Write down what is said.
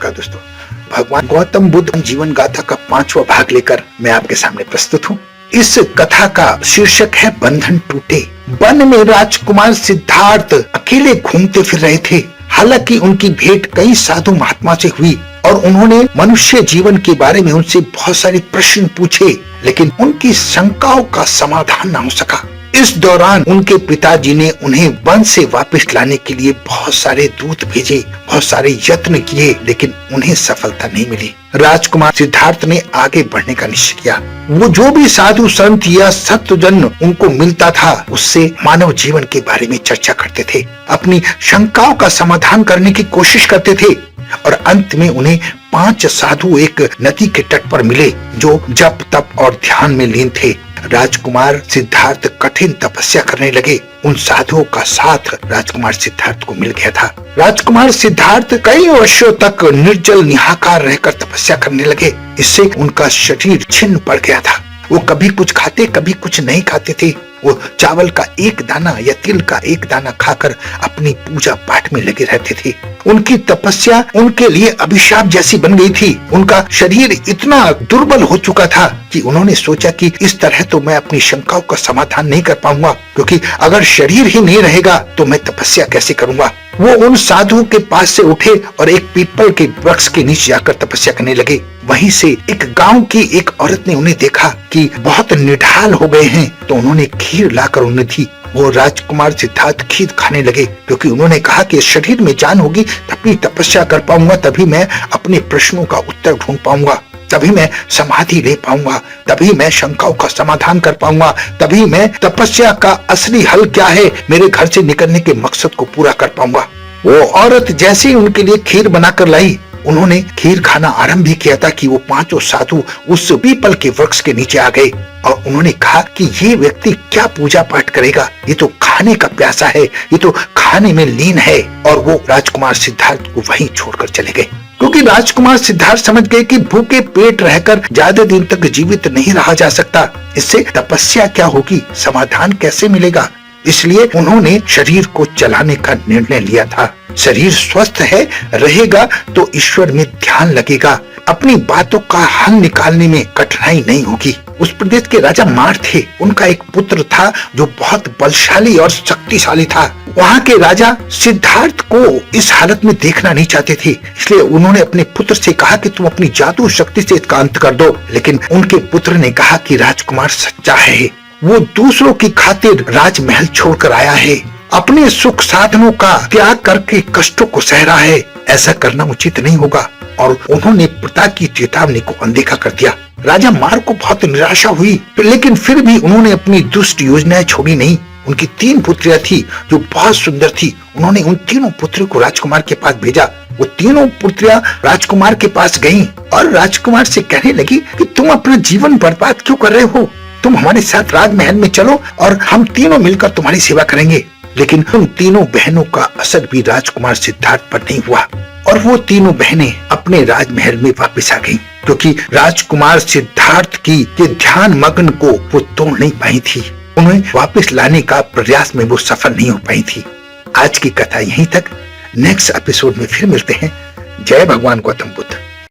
नमस्कार दोस्तों, भगवान गौतम बुद्ध जीवन गाथा का 5वां भाग लेकर मैं आपके सामने प्रस्तुत हूँ। इस कथा का शीर्षक है बंधन टूटे। वन में राजकुमार सिद्धार्थ अकेले घूमते फिर रहे थे। हालांकि उनकी भेंट कई साधु महात्मा से हुई और उन्होंने मनुष्य जीवन के बारे में उनसे बहुत सारे प्रश्न पूछे, लेकिन उनकी शंकाओं का समाधान न हो सका। इस दौरान उनके पिताजी ने उन्हें वन से वापस लाने के लिए बहुत सारे दूत भेजे, बहुत सारे यत्न किए, लेकिन उन्हें सफलता नहीं मिली। राजकुमार सिद्धार्थ ने आगे बढ़ने का निश्चय किया। वो जो भी साधु संत या सत्वजन उनको मिलता था, उससे मानव जीवन के बारे में चर्चा करते थे, अपनी शंकाओं का समाधान करने की कोशिश करते थे। और अंत में उन्हें 5 साधु एक नदी के तट पर मिले जो जप तप और ध्यान में लीन थे। राजकुमार सिद्धार्थ कठिन तपस्या करने लगे। उन साधुओं का साथ राजकुमार सिद्धार्थ को मिल गया था। राजकुमार सिद्धार्थ कई वर्षों तक निर्जल निहाकार रहकर तपस्या करने लगे। इससे उनका शरीर छिन्न पड़ गया था। वो कभी कुछ खाते, कभी कुछ नहीं खाते थे। वो चावल का एक दाना या तिल का एक दाना खाकर अपनी पूजा पाठ में लगे रहते थे। उनकी तपस्या उनके लिए अभिशाप जैसी बन गई थी। उनका शरीर इतना दुर्बल हो चुका था कि उन्होंने सोचा कि इस तरह तो मैं अपनी शंकाओं का समाधान नहीं कर पाऊंगा, क्योंकि अगर शरीर ही नहीं रहेगा तो मैं तपस्या कैसे करूंगा। वो उन साधुओं के पास से उठे और एक पीपल के वृक्ष के नीचे जाकर तपस्या करने लगे। वहीं से एक गांव की एक औरत ने उन्हें देखा कि बहुत निढाल हो गए हैं, तो उन्होंने खीर लाकर उन्हें दी। वो राजकुमार सिद्धार्थ खीर खाने लगे, क्योंकि उन्होंने कहा कि शरीर में जान होगी तभी तपस्या कर पाऊंगा, तभी मैं अपने प्रश्नों का उत्तर ढूंढ पाऊंगा, तभी मैं समाधि ले पाऊंगा, तभी मैं शंकाओं का समाधान कर पाऊंगा, तभी मैं तपस्या का असली हल क्या है, मेरे घर से निकलने के मकसद को पूरा कर पाऊंगा। वो औरत जैसे ही उनके लिए खीर बनाकर लाई, उन्होंने खीर खाना आरंभ भी किया था कि वो 5 साधु उस पीपल के वृक्ष के नीचे आ गए और उन्होंने कहा कि ये व्यक्ति क्या पूजा पाठ करेगा, ये तो खाने का प्यासा है, ये तो खाने में लीन है। और वो राजकुमार सिद्धार्थ को वहीं छोड़कर चले गए, क्योंकि राजकुमार सिद्धार्थ समझ गए कि भूखे पेट रहकर ज्यादा दिन तक जीवित नहीं रहा जा सकता। इससे तपस्या क्या होगी, समाधान कैसे मिलेगा। इसलिए उन्होंने शरीर को चलाने का निर्णय लिया था। शरीर स्वस्थ है रहेगा तो ईश्वर में ध्यान लगेगा, अपनी बातों का हल निकालने में कठिनाई नहीं होगी। उस प्रदेश के राजा मार थे। उनका एक पुत्र था जो बहुत बलशाली और शक्तिशाली था। वहाँ के राजा सिद्धार्थ को इस हालत में देखना नहीं चाहते थे, इसलिए उन्होंने अपने पुत्र से कहा कि तुम अपनी जादू शक्ति से इसका अंत कर दो। लेकिन उनके पुत्र ने कहा कि राजकुमार सच्चा है, वो दूसरों की खातिर राजमहल छोड़कर आया है, अपने सुख साधनों का त्याग करके कष्टों को सह रहा है, ऐसा करना उचित नहीं होगा। और उन्होंने पिता की चेतावनी को अनदेखा कर दिया। राजा मार को बहुत निराशा हुई, लेकिन फिर भी उन्होंने अपनी दुष्ट योजनाएं छोड़ी नहीं। उनकी 3 पुत्रियां थी जो बहुत सुंदर थी। उन्होंने उन तीनों पुत्रियों को राजकुमार के पास भेजा। वो तीनों पुत्रियां राजकुमार के पास गईं और राजकुमार से कहने लगी कि तुम अपना जीवन बर्बाद क्यों कर रहे हो, तुम हमारे साथ राजमहल में चलो और हम तीनों मिलकर तुम्हारी सेवा करेंगे। लेकिन उन तीनों बहनों का असर भी राजकुमार सिद्धार्थ पर नहीं हुआ और वो तीनों बहनें अपने राजमहल में वापस आ गईं, क्योंकि राजकुमार सिद्धार्थ की ये ध्यान मग्न को वो तोड़ नहीं पाई थी। उन्हें वापस लाने का प्रयास में वो सफल नहीं हो पाई थी। आज की कथा यहीं तक। नेक्स्ट एपिसोड में फिर मिलते हैं। जय भगवान गौतम बुद्ध।